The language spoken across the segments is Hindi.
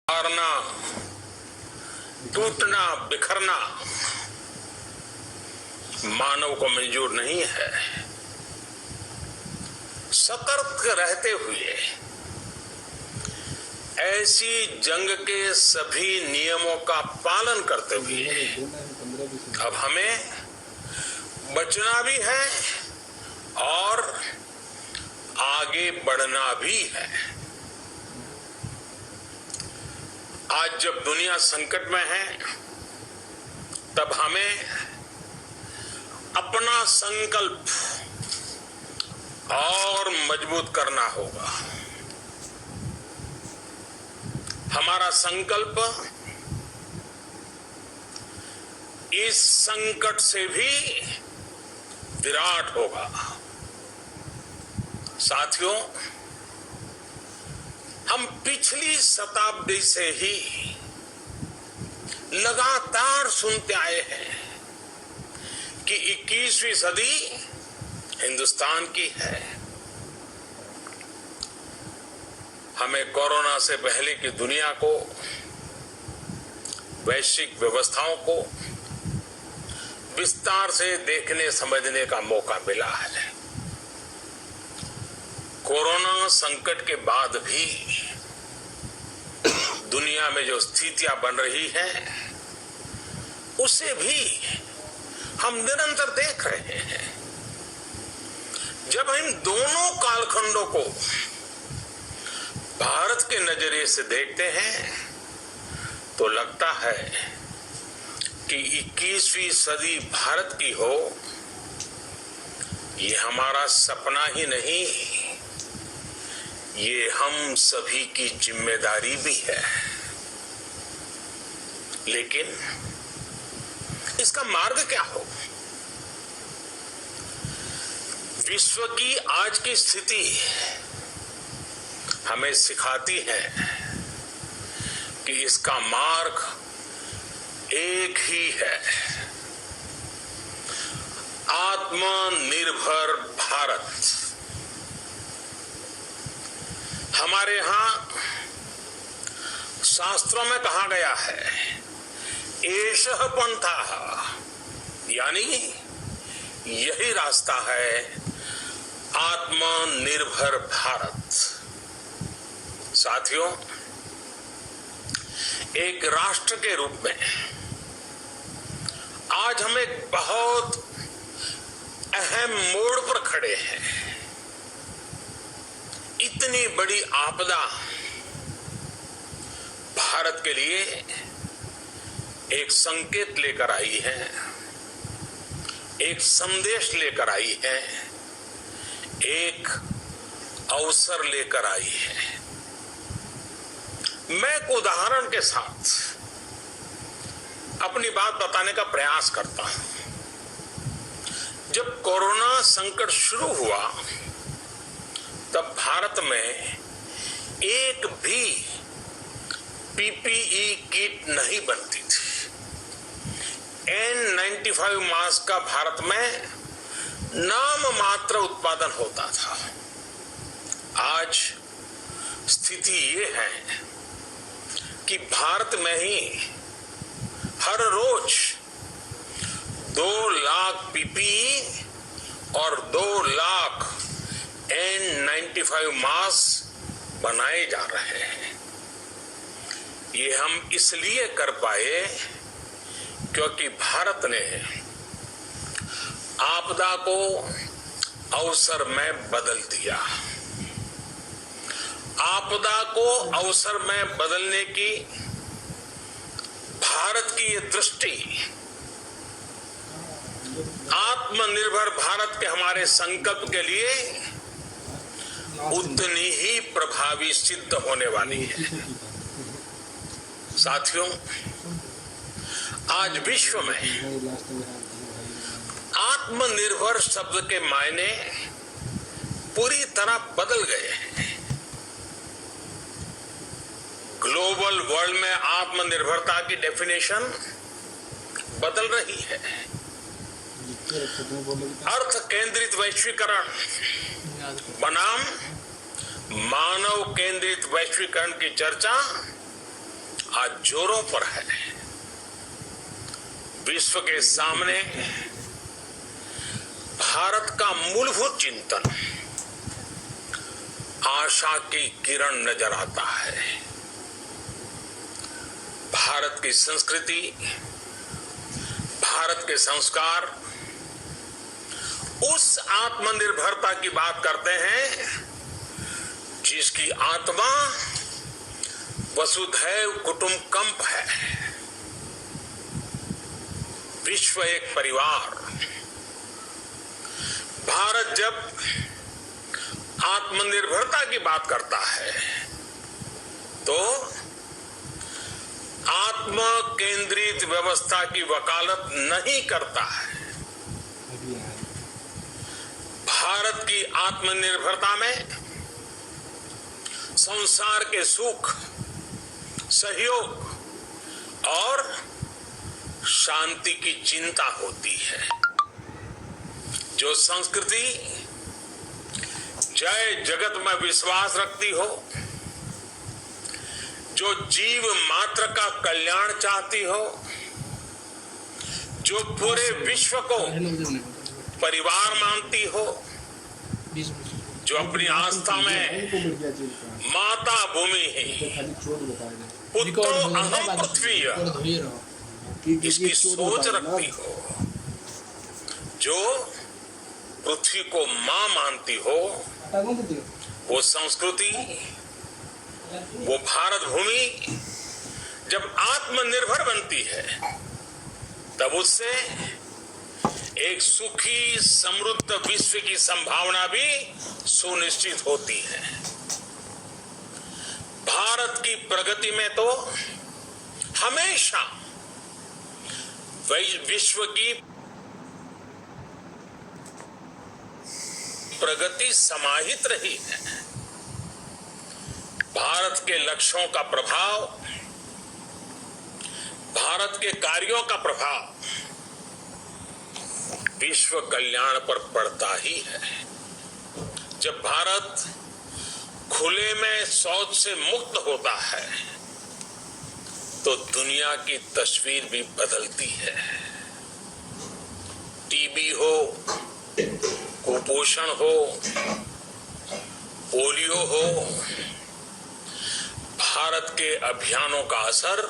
हारना, टूटना, बिखरना मानव को मंजूर नहीं है। सतर्क रहते हुए ऐसी जंग के सभी नियमों का पालन करते हुए अब हमें बचना भी है और आगे बढ़ना भी है। आज जब दुनिया संकट में है तब हमें अपना संकल्प और मजबूत करना होगा। हमारा संकल्प इस संकट से भी विराट होगा। साथियों, हम पिछली शताब्दी से ही लगातार सुनते आए हैं कि 21वीं सदी हिंदुस्तान की है। हमें कोरोना से पहले की दुनिया को, वैश्विक व्यवस्थाओं को विस्तार से देखने समझने का मौका मिला है। कोरोना संकट के बाद भी दुनिया में जो स्थितियां बन रही हैं, उसे भी हम निरंतर देख रहे हैं। जब इन दोनों कालखंडों को भारत के नजरिए से देखते हैं तो लगता है कि 21वीं सदी भारत की हो, ये हमारा सपना ही नहीं, ये हम सभी की जिम्मेदारी भी है। लेकिन इसका मार्ग क्या हो? विश्व की आज की स्थिति हमें सिखाती है कि इसका मार्ग एक ही है, आत्मनिर्भर भारत। हमारे यहां शास्त्रों में कहा गया है, एषः पंथः, यानी यही रास्ता है आत्मनिर्भर भारत। साथियों, एक राष्ट्र के रूप में आज हम एक बहुत अहम मोड़ पर खड़े हैं। इतनी बड़ी आपदा भारत के लिए एक संकेत लेकर आई है, एक संदेश लेकर आई है, एक अवसर लेकर आई है। मैं एक उदाहरण के साथ अपनी बात बताने का प्रयास करता हूं। जब कोरोना संकट शुरू हुआ तब भारत में एक भी पीपीई किट नहीं बनती थी। N95 मास्क का भारत में नाम मात्र उत्पादन होता था। आज स्थिति ये है कि भारत में ही हर रोज 2 लाख पीपीई और 2 लाख N95 मास्क बनाए जा रहे हैं। ये हम इसलिए कर पाए क्योंकि भारत ने आपदा को अवसर में बदल दिया। आपदा को अवसर में बदलने की भारत की ये दृष्टि आत्मनिर्भर भारत के हमारे संकल्प के लिए उतनी ही प्रभावी सिद्ध होने वाली है। साथियों, आज विश्व में आत्मनिर्भर शब्द के मायने पूरी तरह बदल गए हैं। ग्लोबल वर्ल्ड में आत्मनिर्भरता की डेफिनेशन बदल रही है। अर्थ केंद्रित वैश्वीकरण बनाम मानव केंद्रित वैश्वीकरण की चर्चा आज जोरों पर है। विश्व के सामने भारत का मूलभूत चिंतन आशा की किरण नजर आता है। भारत की संस्कृति, भारत के संस्कार उस आत्मनिर्भरता की बात करते हैं जिसकी आत्मा वसुधैव कुटुंबकम है। विश्व एक परिवार। भारत जब आत्मनिर्भरता की बात करता है तो आत्मा केंद्रित व्यवस्था की वकालत नहीं करता है। भारत की आत्मनिर्भरता में संसार के सुख, सहयोग और शांति की चिंता होती है। जो संस्कृति जय जगत में विश्वास रखती हो, जो जीव मात्र का कल्याण चाहती हो, जो पूरे विश्व को परिवार मानती हो, जो अपनी आस्था में माता भूमि ही पुत्रो अहम पृथ्वी इसकी सोच रखती हो, जो पृथ्वी को मां मानती हो, वो संस्कृति, वो भारत भूमि जब आत्मनिर्भर बनती है तब उससे एक सुखी समृद्ध विश्व की संभावना भी सुनिश्चित होती है। भारत की प्रगति में तो हमेशा विश्व की प्रगति समाहित रही है। भारत के लक्ष्यों का प्रभाव, भारत के कार्यों का प्रभाव विश्व कल्याण पर पड़ता ही है। जब भारत खुले में शौच से मुक्त होता है तो दुनिया की तस्वीर भी बदलती है। टीबी हो, कुपोषण हो, पोलियो हो, भारत के अभियानों का असर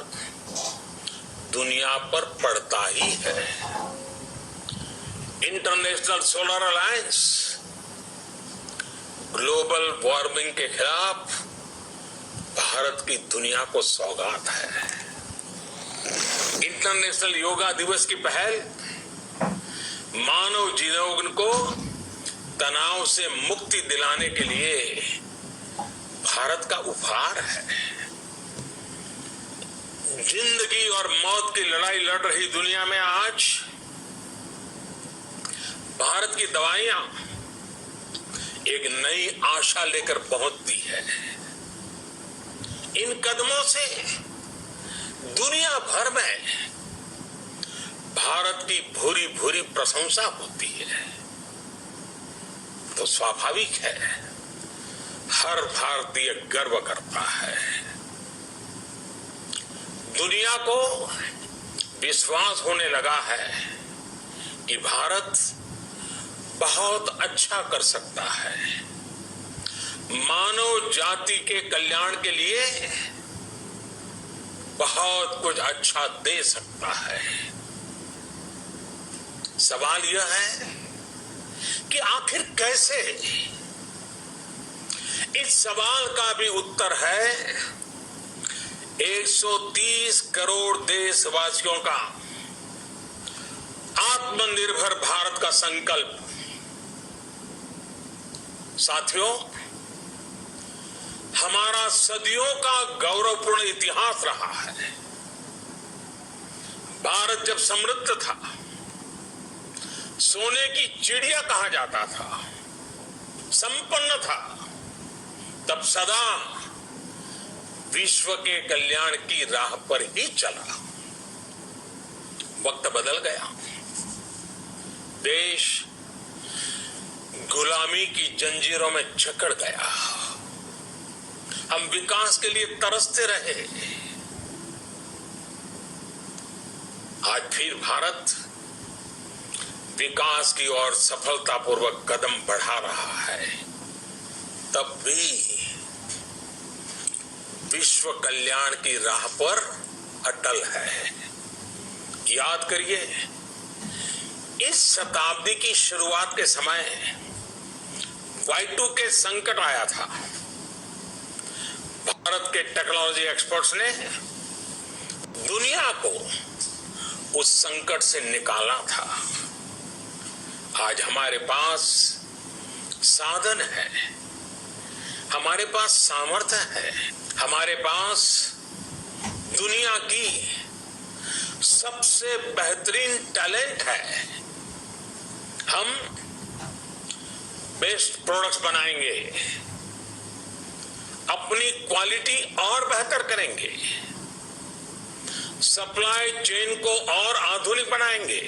दुनिया पर पड़ता ही है। International solar alliance global warming के खिलाफ भारत की दुनिया को सौगात है। इंटरनेशनल योगा दिवस की पहल मानव जीवन को तनाव से मुक्ति दिलाने के लिए भारत का उपहार है। जिंदगी और मौत की लड़ाई लड़ रही दुनिया में आज भारत की दवाइयां एक नई आशा लेकर पहुंचती है। इन कदमों से दुनिया भर में भारत की भूरी भूरी प्रशंसा होती है। तो स्वाभाविक है, हर भारतीय गर्व करता है। दुनिया को विश्वास होने लगा है कि भारत बहुत अच्छा कर सकता है, मानव जाति के कल्याण के लिए बहुत कुछ अच्छा दे सकता है। सवाल यह है कि आखिर कैसे? इस सवाल का भी उत्तर है 130 करोड़ देशवासियों का आत्मनिर्भर भारत का संकल्प। साथियों, हमारा सदियों का गौरवपूर्ण इतिहास रहा है। भारत जब समृद्ध था, सोने की चिड़िया कहा जाता था, संपन्न था, तब सदा विश्व के कल्याण की राह पर ही चला। वक्त बदल गया, देश गुलामी की जंजीरों में जकड़ गया। हम विकास के लिए तरसते रहे, आज फिर भारत विकास की ओर सफलतापूर्वक कदम बढ़ा रहा है, तब भी विश्व कल्याण की राह पर अटल है। याद करिए, इस शताब्दी की शुरुआत के समय Y2K संकट आया था। भारत के टेक्नोलॉजी एक्सपर्ट्स ने दुनिया को उस संकट से निकाला था। आज हमारे पास साधन है, हमारे पास सामर्थ्य है, हमारे पास दुनिया की सबसे बेहतरीन टैलेंट है। हम बेस्ट प्रोडक्ट्स बनाएंगे, अपनी क्वालिटी और बेहतर करेंगे, सप्लाई चेन को और आधुनिक बनाएंगे।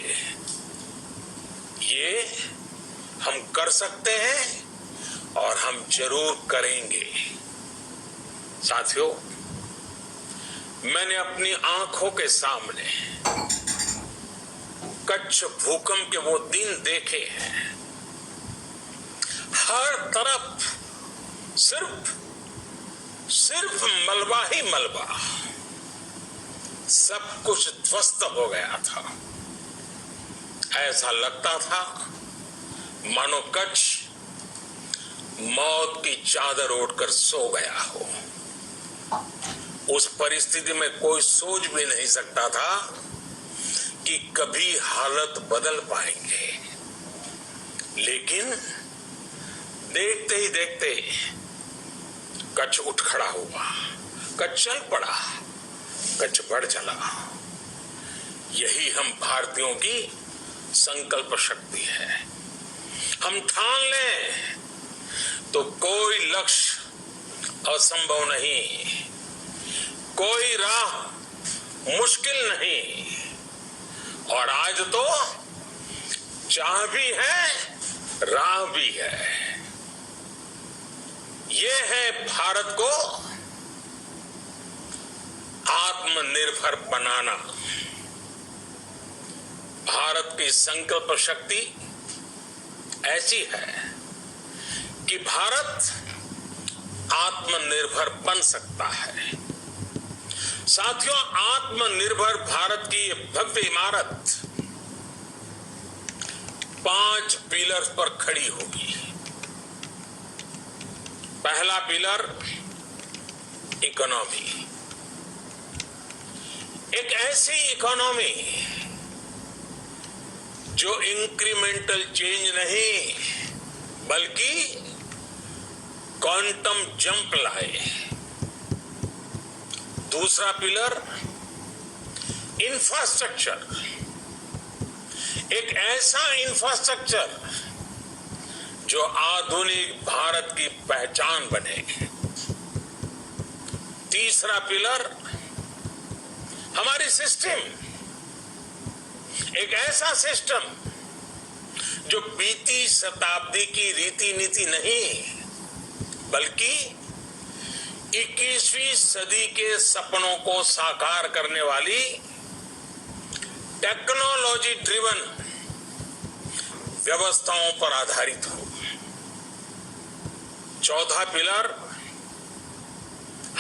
ये हम कर सकते हैं और हम जरूर करेंगे। साथियों, मैंने अपनी आंखों के सामने कच्छ भूकंप के वो दिन देखे हैं। हर तरफ सिर्फ मलबा ही मलबा, सब कुछ ध्वस्त हो गया था। ऐसा लगता था मानो कच्छ मौत की चादर ओढ़कर सो गया हो। उस परिस्थिति में कोई सोच भी नहीं सकता था कि कभी हालत बदल पाएंगे, लेकिन देखते ही देखते कच्छ उठ खड़ा हुआ, कच्छ चल पड़ा, कच्छ बढ़ चला। यही हम भारतीयों की संकल्प शक्ति है। हम ठान लें तो कोई लक्ष्य असंभव नहीं, कोई राह मुश्किल नहीं। और आज तो चाह भी है, राह भी है। ये है भारत को आत्मनिर्भर बनाना। भारत की संकल्प शक्ति ऐसी है कि भारत आत्मनिर्भर बन सकता है। साथियों, आत्मनिर्भर भारत की ये भव्य इमारत 5 पिलर्स पर खड़ी होगी। पहला पिलर इकोनॉमी। एक ऐसी इकोनॉमी जो इंक्रीमेंटल चेंज नहीं बल्कि क्वांटम जंप लाए। दूसरा पिलर इंफ्रास्ट्रक्चर। एक ऐसा इंफ्रास्ट्रक्चर जो आधुनिक भारत की पहचान बने। तीसरा पिलर हमारी सिस्टम। एक ऐसा सिस्टम जो बीती शताब्दी की रीति नीति नहीं बल्कि 21वीं सदी के सपनों को साकार करने वाली टेक्नोलॉजी ड्रिवन व्यवस्थाओं पर आधारित हो। चौथा पिलर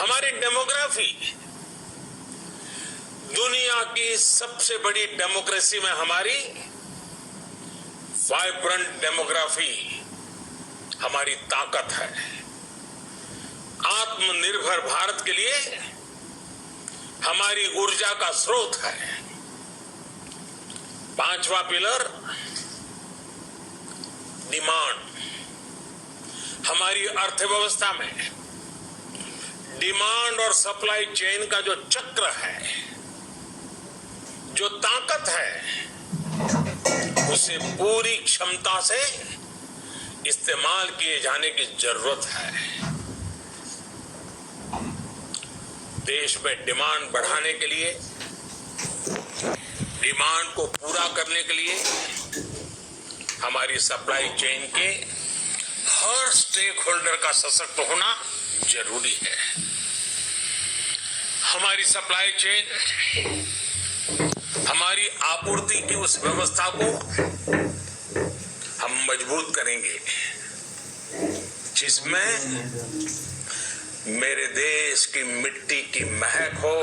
हमारी डेमोग्राफी। दुनिया की सबसे बड़ी डेमोक्रेसी में हमारी वाइब्रेंट डेमोग्राफी हमारी ताकत है। आत्मनिर्भर भारत के लिए हमारी ऊर्जा का स्रोत है। पांचवा पिलर डिमांड। हमारी अर्थव्यवस्था में डिमांड और सप्लाई चेन का जो चक्र है, जो ताकत है, उसे पूरी क्षमता से इस्तेमाल किए जाने की जरूरत है। देश में डिमांड बढ़ाने के लिए, डिमांड को पूरा करने के लिए हमारी सप्लाई चेन के हर स्टेक होल्डर का सशक्त होना जरूरी है। हमारी सप्लाई चेन हमारी आपूर्ति की उस व्यवस्था को हम मजबूत करेंगे जिसमें मेरे देश की मिट्टी की महक हो,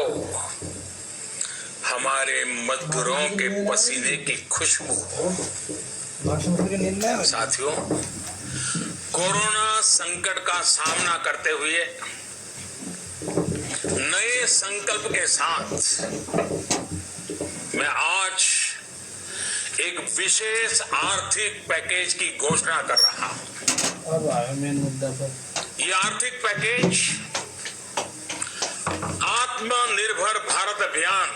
हमारे मजदूरों के पसीने की खुशबू हो। साथियों, कोरोना संकट का सामना करते हुए नए संकल्प के साथ मैं आज एक विशेष आर्थिक पैकेज की घोषणा कर रहा हूं। अब आया मेन मुद्दा पर। ये आर्थिक पैकेज आत्मनिर्भर भारत अभियान,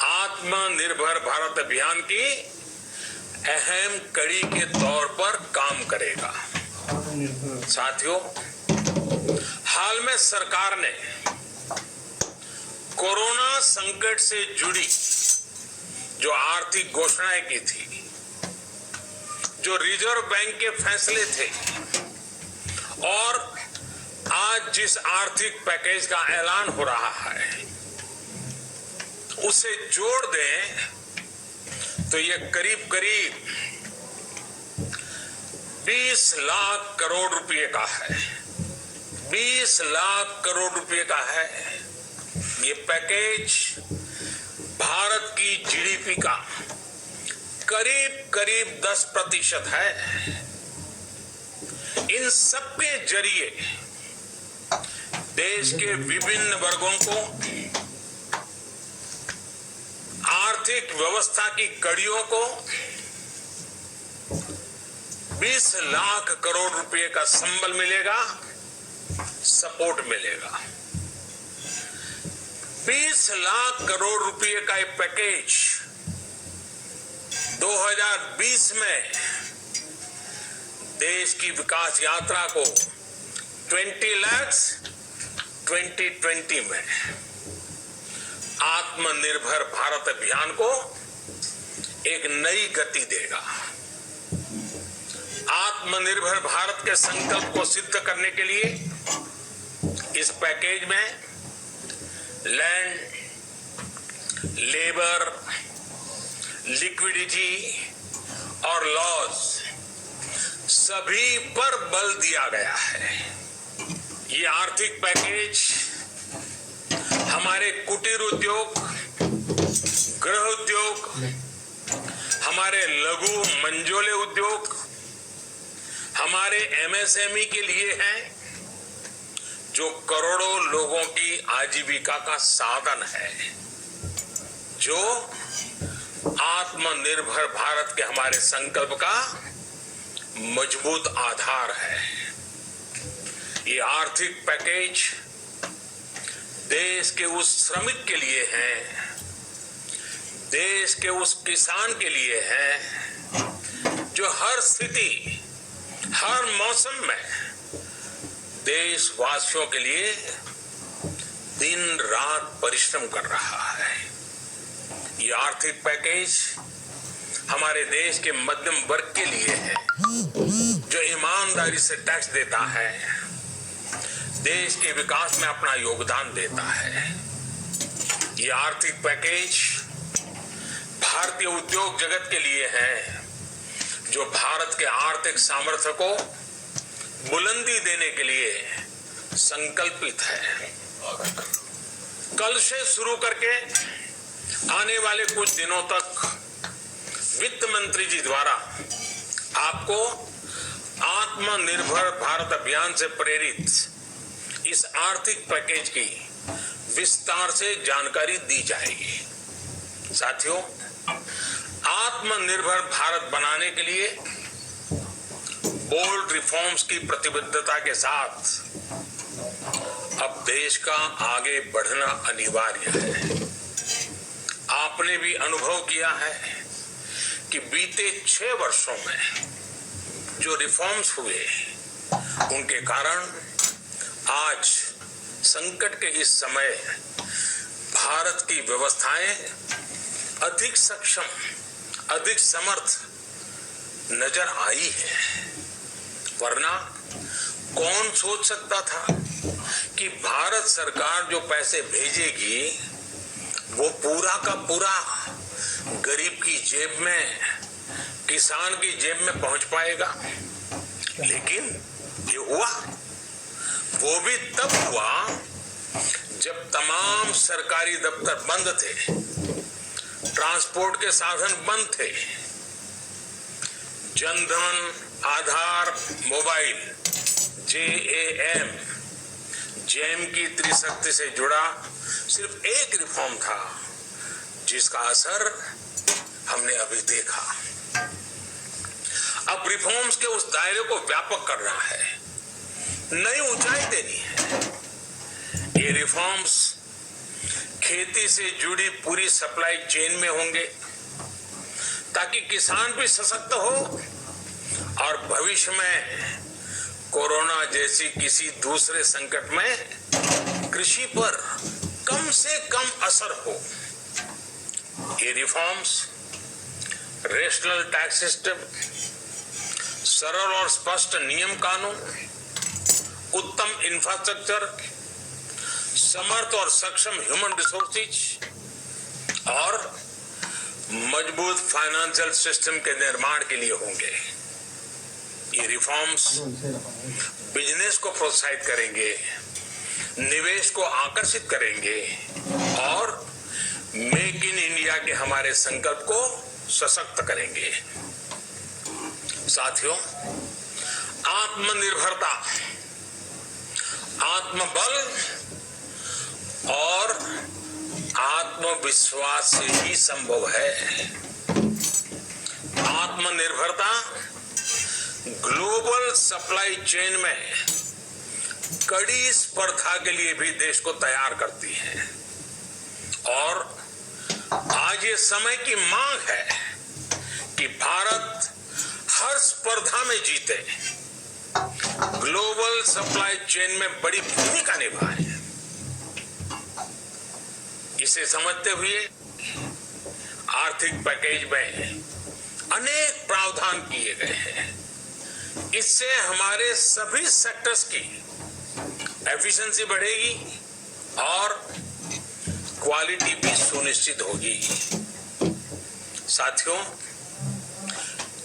आत्मनिर्भर भारत अभियान की अहम कड़ी के तौर पर काम करेगा। साथियों, हाल में सरकार ने कोरोना संकट से जुड़ी जो आर्थिक घोषणाएं की थी, जो रिजर्व बैंक के फैसले थे और आज जिस आर्थिक पैकेज का ऐलान हो रहा है, उसे जोड़ दें तो ये करीब करीब 20 लाख करोड़ रुपए का है। 20 लाख करोड़ रुपए का है। ये पैकेज भारत की जीडीपी का करीब 10% है। इन सबके जरिए देश के विभिन्न वर्गों को आर्थिक व्यवस्था की कड़ियों को 20 लाख करोड़ रुपए का संबल मिलेगा, सपोर्ट मिलेगा। 20 लाख करोड़ रुपए का एक पैकेज 2020 में देश की विकास यात्रा को 20 लाख 2020 में आत्मनिर्भर भारत अभियान को एक नई गति देगा। आत्मनिर्भर भारत के संकल्प को सिद्ध करने के लिए इस पैकेज में लैंड, लेबर, लिक्विडिटी और लॉस सभी पर बल दिया गया है। ये आर्थिक पैकेज हमारे कुटीर उद्योग, गृह उद्योग, हमारे लघु मंझोले उद्योग, हमारे एमएसएमई के लिए है, जो करोड़ों लोगों की आजीविका का साधन है, जो आत्मनिर्भर भारत के हमारे संकल्प का मजबूत आधार है। ये आर्थिक पैकेज देश के उस श्रमिक के लिए है, देश के उस किसान के लिए है जो हर स्थिति, हर मौसम में देशवासियों के लिए दिन रात परिश्रम कर रहा है। ये आर्थिक पैकेज हमारे देश के मध्यम वर्ग के लिए है, जो ईमानदारी से टैक्स देता है, देश के विकास में अपना योगदान देता है। ये आर्थिक पैकेज भारतीय उद्योग जगत के लिए है, जो भारत के आर्थिक सामर्थ्य को बुलंदी देने के लिए संकल्पित है। कल से शुरू करके आने वाले कुछ दिनों तक वित्त मंत्री जी द्वारा आपको आत्मनिर्भर भारत अभियान से प्रेरित इस आर्थिक पैकेज की विस्तार से जानकारी दी जाएगी। साथियों, आत्मनिर्भर भारत बनाने के लिए बोल्ड रिफॉर्म्स की प्रतिबद्धता के साथ अब देश का आगे बढ़ना अनिवार्य है। आपने भी अनुभव किया है कि बीते 6 वर्षों में जो रिफॉर्म्स हुए, उनके कारण आज संकट के इस समय भारत की व्यवस्थाएं अधिक सक्षम, अधिक समर्थ नजर आई है। वरना कौन सोच सकता था कि भारत सरकार जो पैसे भेजेगी वो पूरा का पूरा गरीब की जेब में, किसान की जेब में पहुंच पाएगा। लेकिन ये हुआ, वो भी तब हुआ जब तमाम सरकारी दफ्तर बंद थे, ट्रांसपोर्ट के साधन बंद थे, जनधन, आधार, मोबाइल, जेम की त्रिशक्ति से जुड़ा सिर्फ एक रिफॉर्म था जिसका असर हमने अभी देखा। अब रिफॉर्म्स के उस दायरे को व्यापक करना है, नई ऊंचाई देनी है। ये रिफॉर्म्स खेती से जुड़ी पूरी सप्लाई चेन में होंगे ताकि किसान भी सशक्त हो और भविष्य में कोरोना जैसी किसी दूसरे संकट में कृषि पर कम से कम असर हो। ये रिफॉर्म्स रेशनल टैक्स सिस्टम, सरल और स्पष्ट नियम कानून, उत्तम इंफ्रास्ट्रक्चर, समर्थ और सक्षम ह्यूमन रिसोर्सेज और मजबूत फाइनेंशियल सिस्टम के निर्माण के लिए होंगे। ये रिफॉर्म्स बिजनेस को प्रोत्साहित करेंगे, निवेश को आकर्षित करेंगे और मेक इन इंडिया के हमारे संकल्प को सशक्त करेंगे। साथियों, आत्मनिर्भरता, आत्मबल और आत्मविश्वास से ही संभव है। आत्मनिर्भरता ग्लोबल सप्लाई चेन में कड़ी स्पर्धा के लिए भी देश को तैयार करती है और आज ये समय की मांग है कि भारत हर स्पर्धा में जीते, ग्लोबल सप्लाई चेन में बड़ी भूमिका निभाए। इसे समझते हुए आर्थिक पैकेज में अनेक प्रावधान किए गए हैं। इससे हमारे सभी सेक्टर्स की एफिशिएंसी बढ़ेगी और क्वालिटी भी सुनिश्चित होगी। साथियों,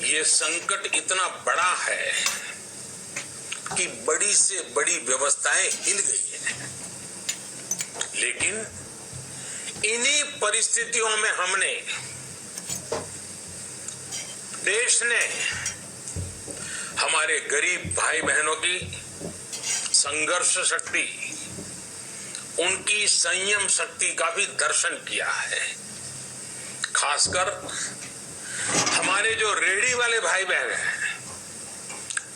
ये संकट इतना बड़ा है कि बड़ी से बड़ी व्यवस्थाएं हिल गई हैं, लेकिन इन्हीं परिस्थितियों में हमने, देश ने हमारे गरीब भाई बहनों की संघर्ष शक्ति, उनकी संयम शक्ति का भी दर्शन किया है। खासकर हमारे जो रेहड़ी वाले भाई बहन हैं,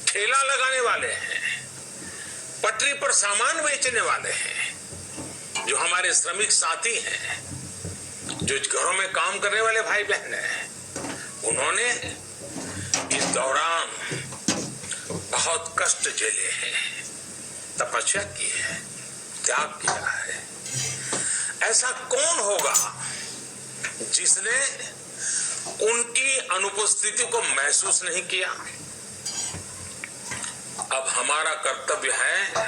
ठेला लगाने वाले हैं, पटरी पर सामान बेचने वाले हैं, जो हमारे श्रमिक साथी हैं, जो घरों में काम करने वाले भाई बहन हैं, उन्होंने इस दौरान बहुत कष्ट झेले हैं, तपस्या की है, त्याग किया है। ऐसा कौन होगा जिसने उनकी अनुपस्थिति को महसूस नहीं किया? अब हमारा कर्तव्य है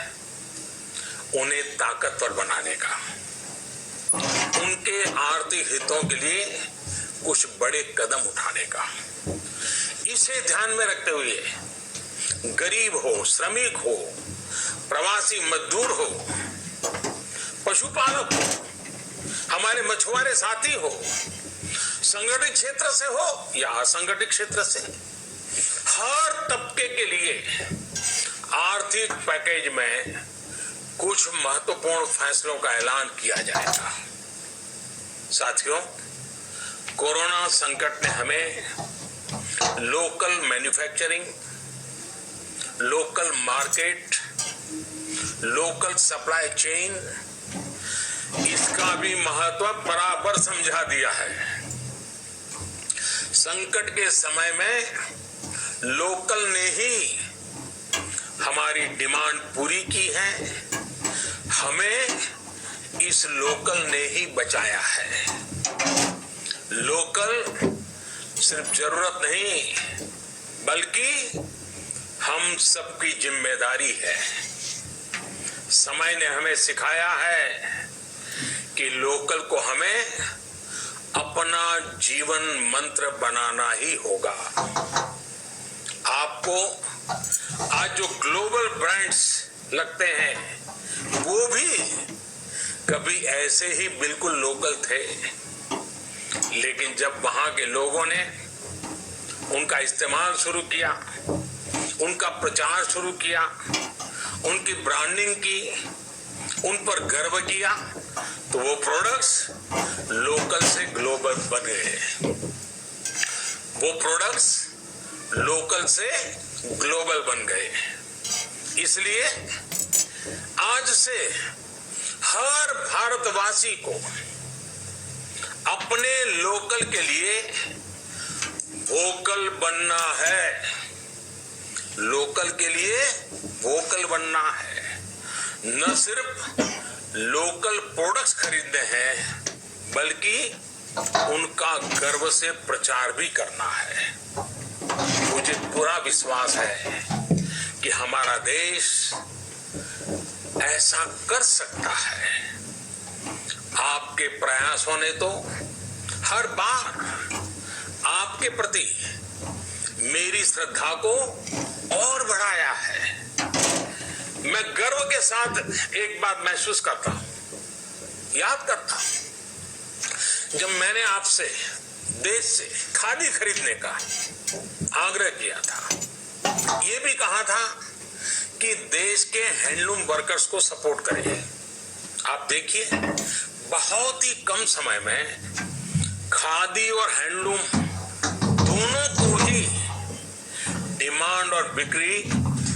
उन्हें ताकतवर बनाने का, उनके आर्थिक हितों के लिए कुछ बड़े कदम उठाने का। इसे ध्यान में रखते हुए गरीब हो, श्रमिक हो, प्रवासी मजदूर हो, पशुपालक हो, हमारे मछुआरे साथी हो, संगठित क्षेत्र से हो या असंगठित क्षेत्र से, हर तबके के लिए आर्थिक पैकेज में कुछ महत्वपूर्ण फैसलों का ऐलान किया जाएगा। साथियों, कोरोना संकट ने हमें local manufacturing, local market, local supply chain, इसका भी महत्व बराबर समझा दिया है। संकट के समय में लोकल ने ही हमारी डिमांड पूरी की है, हमें इस लोकल ने ही बचाया है। लोकल सिर्फ जरूरत नहीं, बल्कि हम सबकी जिम्मेदारी है। समय ने हमें सिखाया है कि लोकल को हमें अपना जीवन मंत्र बनाना ही होगा। आपको आज जो ग्लोबल ब्रांड्स लगते हैं वो भी कभी ऐसे ही बिल्कुल लोकल थे, लेकिन जब वहां के लोगों ने उनका इस्तेमाल शुरू किया, उनका प्रचार शुरू किया, उनकी ब्रांडिंग की, उन पर गर्व किया, तो वो प्रोडक्ट्स लोकल से ग्लोबल बन गए। वो प्रोडक्ट्स लोकल से ग्लोबल बन गए। इसलिए आज से हर भारतवासी को अपने लोकल के लिए वोकल बनना है। लोकल के लिए वोकल बनना है। न सिर्फ लोकल प्रोडक्ट्स खरीदने हैं, बल्कि उनका गर्व से प्रचार भी करना है। मुझे पूरा विश्वास है कि हमारा देश ऐसा कर सकता है। आपके प्रयासों ने तो हर बार आपके प्रति मेरी श्रद्धा को और बढ़ाया है। मैं गर्व के साथ एक बात महसूस करता हूं, याद करता हूं, जब मैंने आपसे देश से खादी खरीदने का आग्रह किया था, ये भी कहा था कि देश के हैंडलूम वर्कर्स को सपोर्ट करिए। आप देखिए, बहुत ही कम समय में खादी और हैंडलूम दोनों को ही डिमांड और बिक्री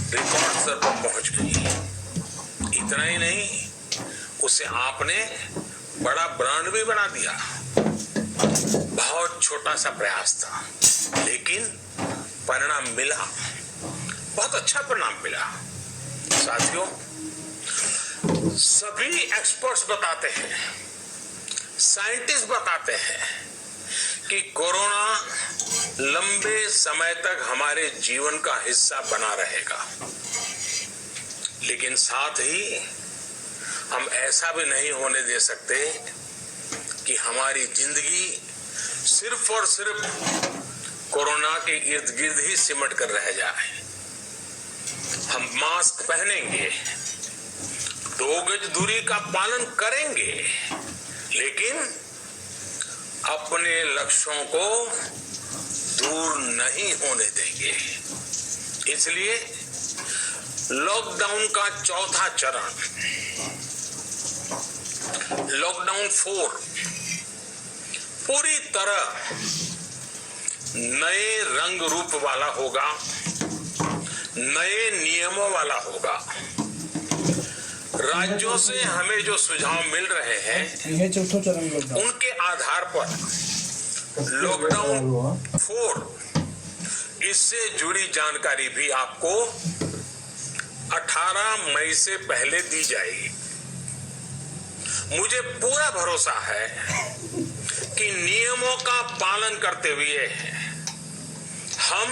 रिकॉर्ड स्तर पर पहुंच गई। इतना ही नहीं, उसे आपने बड़ा ब्रांड भी बना दिया। बहुत छोटा सा प्रयास था, लेकिन परिणाम मिला, बहुत अच्छा परिणाम मिला। साथियों, सभी एक्सपर्ट्स बताते हैं, साइंटिस्ट बताते हैं कि कोरोना लंबे समय तक हमारे जीवन का हिस्सा बना रहेगा, लेकिन साथ ही हम ऐसा भी नहीं होने दे सकते कि हमारी जिंदगी सिर्फ और सिर्फ कोरोना के इर्द गिर्द ही सिमट कर रह जाए। हम मास्क पहनेंगे, 2 गज दूरी का पालन करेंगे, लेकिन अपने लक्ष्यों को दूर नहीं होने देंगे। इसलिए लॉकडाउन का चौथा चरण, लॉकडाउन 4, पूरी तरह नए रंग रूप वाला होगा, नए नियमों वाला होगा। राज्यों से हमें जो सुझाव मिल रहे हैं, उनके आधार पर लॉकडाउन 4 इससे जुड़ी जानकारी भी आपको 18 मई से पहले दी जाएगी। मुझे पूरा भरोसा है कि नियमों का पालन करते हुए हम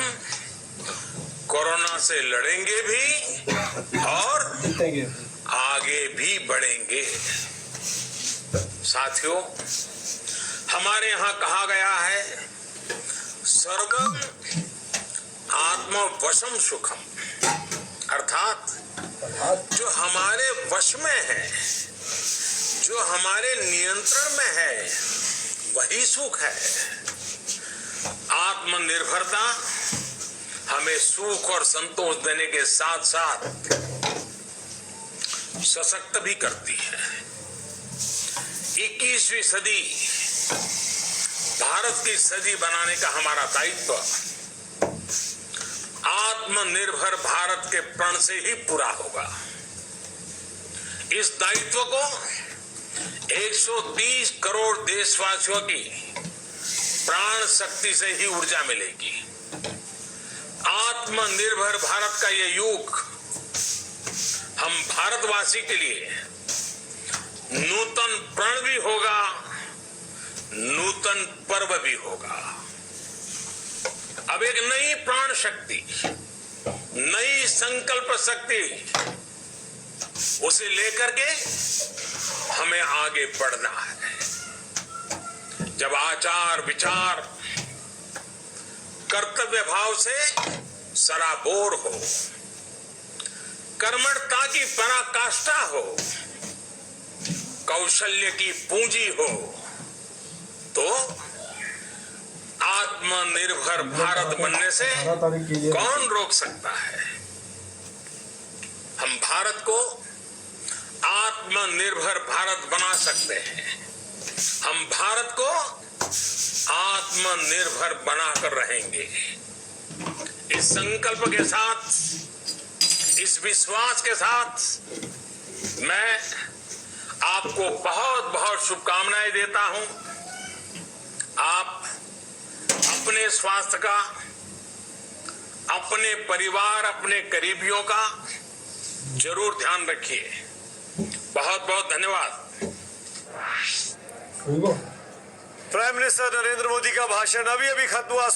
कोरोना से लड़ेंगे भी और आगे भी बढ़ेंगे। साथियों, हमारे यहाँ कहा गया है, सर्वं आत्मवशम सुखम, अर्थात जो हमारे वश में है, जो हमारे नियंत्रण में है, वही सुख है। आत्मनिर्भरता हमें सुख और संतोष देने के साथ साथ सशक्त भी करती है। 21वीं सदी भारत की सदी बनाने का हमारा दायित्व आत्मनिर्भर भारत के प्रण से ही पूरा होगा। इस दायित्व को 130 करोड़ देशवासियों की प्राण शक्ति से ही ऊर्जा मिलेगी। आत्मनिर्भर भारत का ये युग हम भारतवासी के लिए नूतन प्रण भी होगा, नूतन पर्व भी होगा। अब एक नई प्राण शक्ति, नई संकल्प शक्ति, उसे लेकर के हमें आगे बढ़ना है। जब आचार विचार कर्तव्य भाव से सराबोर हो, कर्मठता की पराकाष्ठा हो, कौशल्य की पूंजी हो, तो आत्मनिर्भर भारत बनने से कौन रोक सकता है। हम भारत को आत्मनिर्भर भारत बना सकते हैं। हम भारत को आत्मनिर्भर बनाकर रहेंगे। इस संकल्प के साथ, इस विश्वास के साथ मैं आपको बहुत बहुत शुभकामनाएं देता हूं। आप अपने स्वास्थ्य का, अपने परिवार, अपने करीबियों का जरूर ध्यान रखिए। बहुत बहुत धन्यवाद। प्राइम मिनिस्टर नरेंद्र मोदी का भाषण अभी खत्म हुआ।